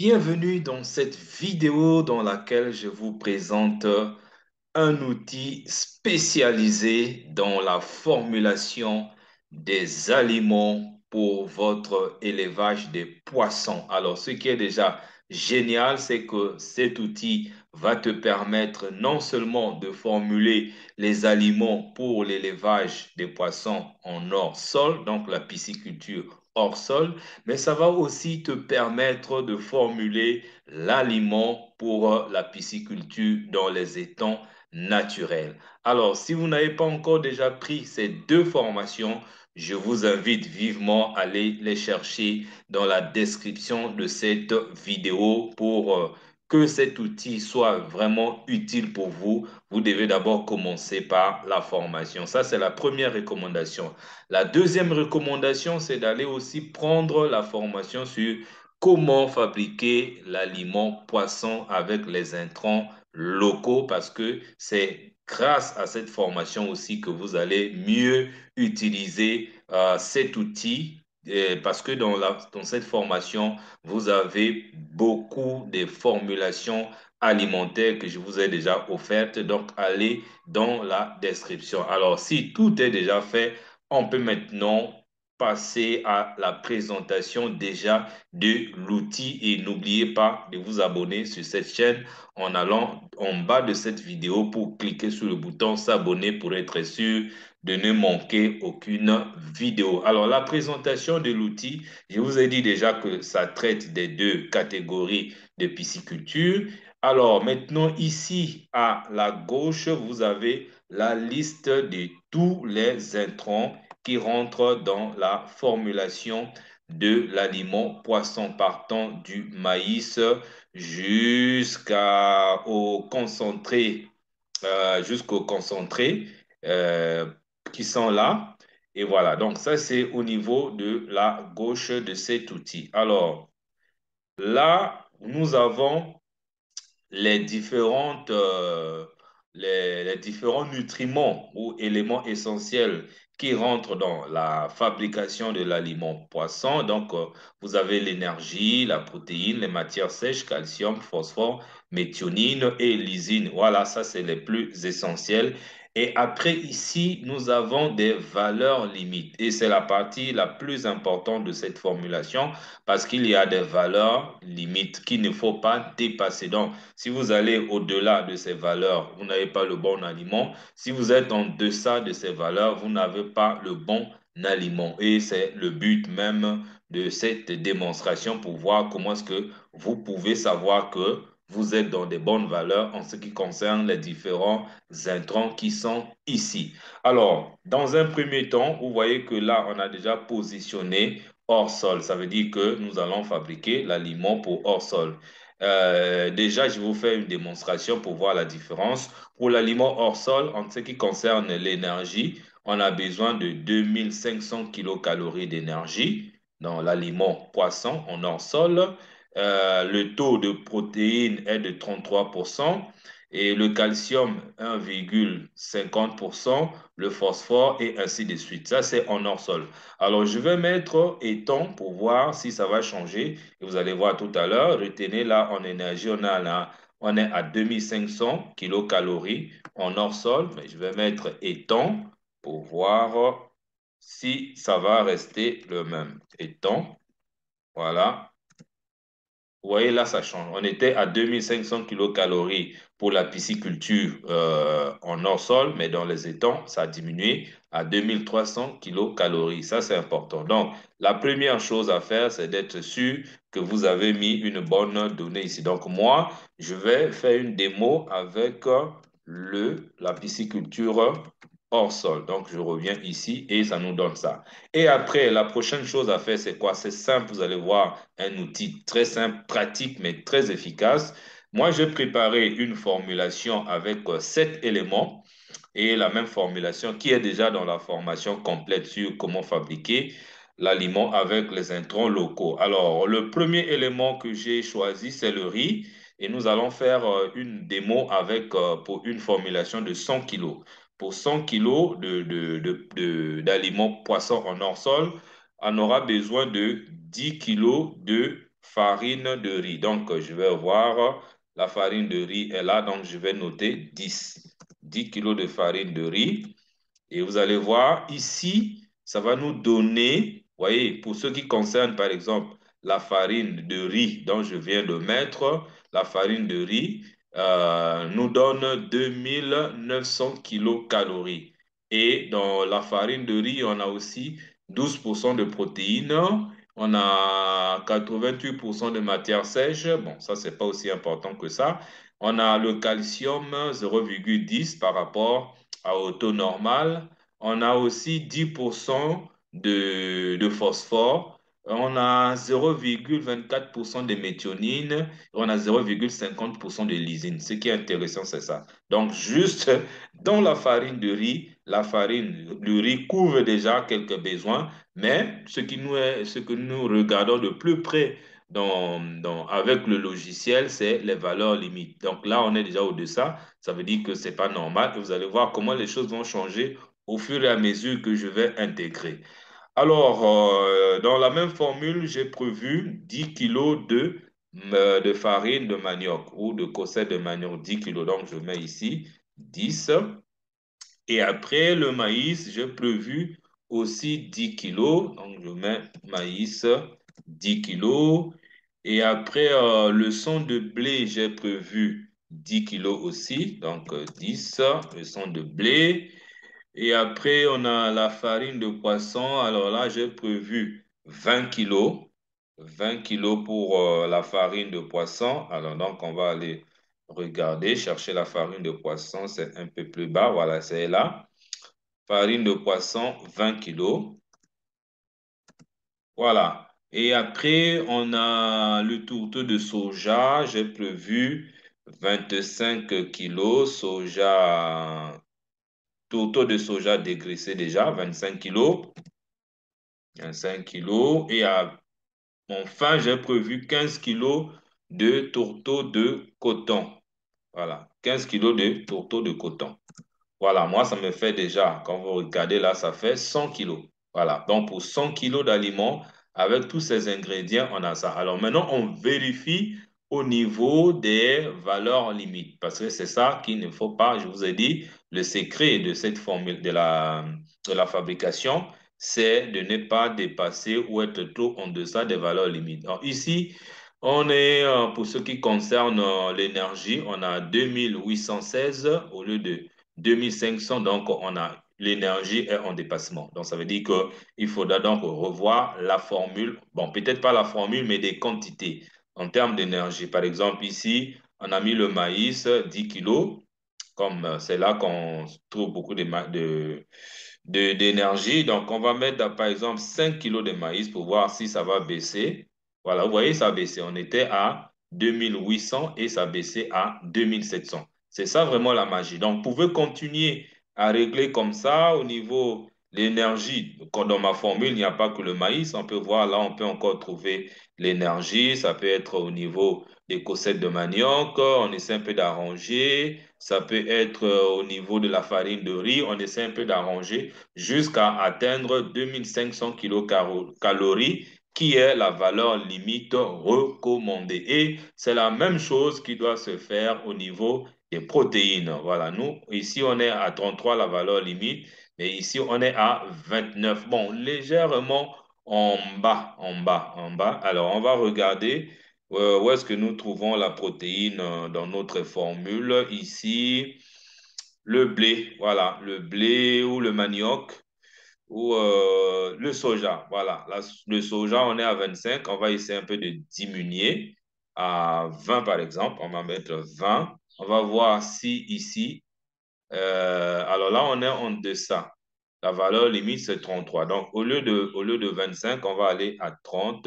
Bienvenue dans cette vidéo dans laquelle je vous présente un outil spécialisé dans la formulation des aliments pour votre élevage des poissons. Alors, ce qui est déjà génial, c'est que cet outil va te permettre non seulement de formuler les aliments pour l'élevage des poissons en hors sol, donc la pisciculture hors sol, mais ça va aussi te permettre de formuler l'aliment pour la pisciculture dans les étangs naturel. Alors, si vous n'avez pas encore déjà pris ces deux formations, je vous invite vivement à aller les chercher dans la description de cette vidéo pour que cet outil soit vraiment utile pour vous. Vous devez d'abord commencer par la formation. Ça, c'est la première recommandation. La deuxième recommandation, c'est d'aller aussi prendre la formation sur comment fabriquer l'aliment poisson avec les intrants locaux parce que c'est grâce à cette formation aussi que vous allez mieux utiliser cet outil parce que dans cette formation, vous avez beaucoup de formulations alimentaires que je vous ai déjà offertes. Donc, allez dans la description. Alors, si tout est déjà fait, on peut maintenant passer à la présentation déjà de l'outil et n'oubliez pas de vous abonner sur cette chaîne en allant en bas de cette vidéo pour cliquer sur le bouton s'abonner pour être sûr de ne manquer aucune vidéo. Alors, la présentation de l'outil, je vous ai dit déjà que ça traite des deux catégories de pisciculture. Alors, maintenant, ici à la gauche, vous avez la liste de tous les intrants qui rentrent dans la formulation de l'aliment poisson partant du maïs jusqu'au concentré, jusqu'au concentré euh, qui sont là. Et voilà, donc ça c'est au niveau de la gauche de cet outil. Alors là, nous avons les différents nutriments ou éléments essentiels qui rentrent dans la fabrication de l'aliment poisson. Donc, vous avez l'énergie, la protéine, les matières sèches, calcium, phosphore, méthionine et lysine. Voilà, ça, c'est les plus essentiels. Et après, ici, nous avons des valeurs limites. Et c'est la partie la plus importante de cette formulation parce qu'il y a des valeurs limites qu'il ne faut pas dépasser. Donc, si vous allez au-delà de ces valeurs, vous n'avez pas le bon aliment. Si vous êtes en deçà de ces valeurs, vous n'avez pas le bon aliment. Et c'est le but même de cette démonstration pour voir comment est-ce que vous pouvez savoir que vous êtes dans des bonnes valeurs en ce qui concerne les différents intrants qui sont ici. Alors, dans un premier temps, vous voyez que là, on a déjà positionné hors sol. Ça veut dire que nous allons fabriquer l'aliment pour hors sol. Déjà, je vous fais une démonstration pour voir la différence. Pour l'aliment hors sol, en ce qui concerne l'énergie, on a besoin de 2500 kilocalories d'énergie dans l'aliment poisson en hors sol. Le taux de protéines est de 33% et le calcium 1,50%, le phosphore et ainsi de suite. Ça, c'est en hors sol. Alors, je vais mettre étang pour voir si ça va changer. Et vous allez voir tout à l'heure, retenez là en énergie, on est à 2500 kilocalories en hors sol. Mais je vais mettre étang pour voir si ça va rester le même. Étang, voilà. Vous voyez, là, ça change. On était à 2500 kilocalories pour la pisciculture en hors-sol, mais dans les étangs, ça a diminué à 2300 kilocalories. Ça, c'est important. Donc, la première chose à faire, c'est d'être sûr que vous avez mis une bonne donnée ici. Donc, moi, je vais faire une démo avec la pisciculture hors sol. Donc, je reviens ici et ça nous donne ça. Et après, la prochaine chose à faire, c'est quoi? C'est simple, vous allez voir un outil très simple, pratique, mais très efficace. Moi, j'ai préparé une formulation avec 7 éléments et la même formulation qui est déjà dans la formation complète sur comment fabriquer l'aliment avec les intrants locaux. Alors, le premier élément que j'ai choisi, c'est le riz et nous allons faire une démo avec pour une formulation de 100 kilos. Pour 100 kilos d'aliments poissons en hors sol, on aura besoin de 10 kilos de farine de riz. Donc, je vais voir la farine de riz est là. Donc, je vais noter 10 kilos de farine de riz. Et vous allez voir ici, ça va nous donner, vous voyez, pour ce qui concerne par exemple la farine de riz dont je viens de mettre, la farine de riz nous donne 2900 kilocalories. Et dans la farine de riz, on a aussi 12% de protéines, on a 88% de matière sèche. Bon, ça, c'est pas aussi important que ça. On a le calcium 0,10 par rapport au taux normal. On a aussi 10% de phosphore. On a 0,24% de méthionine. On a 0,50% de lysine. Ce qui est intéressant, c'est ça. Donc, juste dans la farine de riz couvre déjà quelques besoins, mais ce que nous regardons de plus près avec le logiciel, c'est les valeurs limites. Donc là, on est déjà au-delà. Ça veut dire que c'est pas normal. Et vous allez voir comment les choses vont changer au fur et à mesure que je vais intégrer. Alors, dans la même formule, j'ai prévu 10 kilos de farine de manioc ou de cosset de manioc, 10 kilos. Donc, je mets ici 10. Et après, le maïs, j'ai prévu aussi 10 kilos. Donc, je mets maïs 10 kilos. Et après, le son de blé, j'ai prévu 10 kilos aussi. Donc, 10, le son de blé. Et après, on a la farine de poisson. Alors là, j'ai prévu 20 kilos. 20 kilos pour la farine de poisson. Alors donc, on va aller regarder, chercher la farine de poisson. C'est un peu plus bas. Voilà, c'est là. Farine de poisson, 20 kilos. Voilà. Et après, on a le tourteau de soja. J'ai prévu 25 kilos. Tourteau de soja dégraissé déjà, 25 kilos. 25 kilos. Et enfin, j'ai prévu 15 kilos de tourteau de coton. Voilà, 15 kilos de tourteau de coton. Voilà, moi, ça me fait déjà, quand vous regardez là, ça fait 100 kilos. Voilà, donc pour 100 kilos d'aliments, avec tous ces ingrédients, on a ça. Alors maintenant, on vérifie au niveau des valeurs limites, parce que c'est ça qu'il ne faut pas, je vous ai dit, le secret de cette formule de la fabrication, c'est de ne pas dépasser ou être trop en deçà des valeurs limites. Alors ici, on est, pour ce qui concerne l'énergie, on a 2816 au lieu de 2500, donc on a l'énergie est en dépassement. Donc ça veut dire qu'il faudra donc revoir la formule. Bon, peut-être pas la formule, mais des quantités en termes d'énergie. Par exemple, ici, on a mis le maïs 10 kilos, comme c'est là qu'on trouve beaucoup d'énergie. Donc on va mettre par exemple 5 kilos de maïs pour voir si ça va baisser. Voilà, vous voyez, ça a baissé. On était à 2800 et ça a baissé à 2700. C'est ça vraiment la magie. Donc, vous pouvez continuer à régler comme ça au niveau de l'énergie. Dans ma formule, il n'y a pas que le maïs. On peut voir là, on peut encore trouver l'énergie. Ça peut être au niveau des cossettes de manioc. On essaie un peu d'arranger. Ça peut être au niveau de la farine de riz. On essaie un peu d'arranger jusqu'à atteindre 2500 kilocalories qui est la valeur limite recommandée. Et c'est la même chose qui doit se faire au niveau des protéines. Voilà, nous, ici, on est à 33, la valeur limite, mais ici, on est à 29. Bon, légèrement en bas, en bas, en bas. Alors, on va regarder où est-ce que nous trouvons la protéine dans notre formule. Ici, le blé, voilà, le blé ou le manioc ou le soja. Voilà, le soja, on est à 25. On va essayer un peu de diminuer à 20 par exemple. On va mettre 20. On va voir si ici, alors là, on est en deçà. La valeur limite, c'est 33. Donc, au lieu de 25, on va aller à 30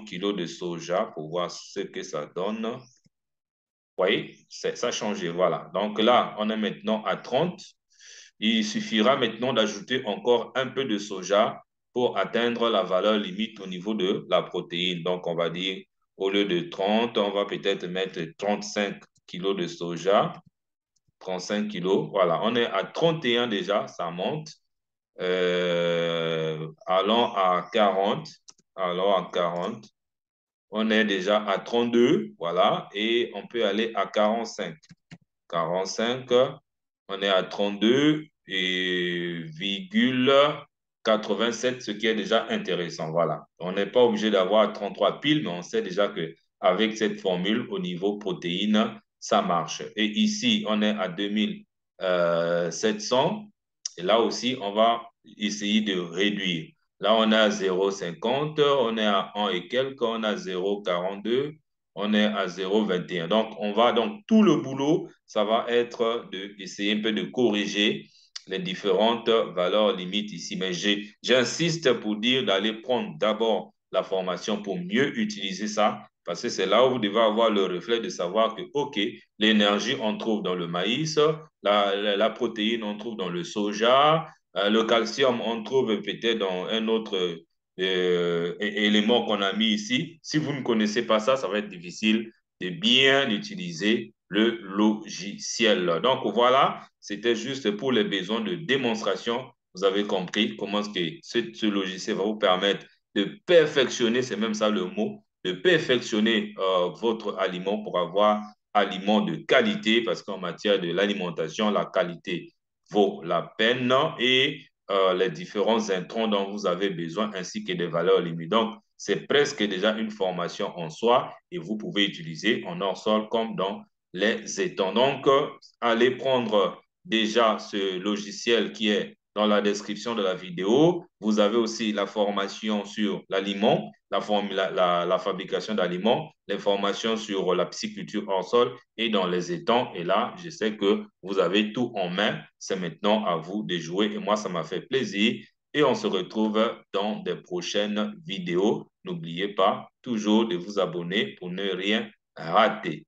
kilos de soja pour voir ce que ça donne. Vous voyez, ça a changé. Voilà. Donc là, on est maintenant à 30. Il suffira maintenant d'ajouter encore un peu de soja pour atteindre la valeur limite au niveau de la protéine. Donc, on va dire, au lieu de 30, on va peut-être mettre 35 kilos de soja. 35 kilos. Voilà, on est à 31 déjà, ça monte. Allons à 40. Allons à 40. On est déjà à 32, voilà, et on peut aller à 45. 45, on est à 32 et virgule 87, ce qui est déjà intéressant. Voilà. On n'est pas obligé d'avoir 33 piles, mais on sait déjà que avec cette formule au niveau protéines, ça marche. Et ici, on est à 2700. Et là aussi, on va essayer de réduire. Là, on est à 0,50, on est à 1 et quelques, on est à 0,42, on est à 0,21. Donc, on va donc tout le boulot, ça va être d'essayer un peu de corriger les différentes valeurs limites ici. Mais j'insiste pour dire d'aller prendre d'abord la formation pour mieux utiliser ça, parce que c'est là où vous devez avoir le reflet de savoir que, OK, l'énergie, on trouve dans le maïs, la protéine, on trouve dans le soja, le calcium, on trouve peut-être dans un autre élément qu'on a mis ici. Si vous ne connaissez pas ça, ça va être difficile de bien utiliser le logiciel. Donc voilà, c'était juste pour les besoins de démonstration. Vous avez compris comment est-ce que ce logiciel va vous permettre de perfectionner, c'est même ça le mot, de perfectionner votre aliment pour avoir aliment de qualité, parce qu'en matière de l'alimentation, la qualité vaut la peine et les différents intrants dont vous avez besoin ainsi que des valeurs limites. Donc, c'est presque déjà une formation en soi et vous pouvez utiliser en hors-sol comme dans les étangs. Donc, allez prendre déjà ce logiciel qui est dans la description de la vidéo. Vous avez aussi la formation sur l'aliment, la fabrication d'aliments, les formations sur la pisciculture hors sol et dans les étangs. Et là, je sais que vous avez tout en main. C'est maintenant à vous de jouer. Et moi, ça m'a fait plaisir. Et on se retrouve dans des prochaines vidéos. N'oubliez pas toujours de vous abonner pour ne rien rater.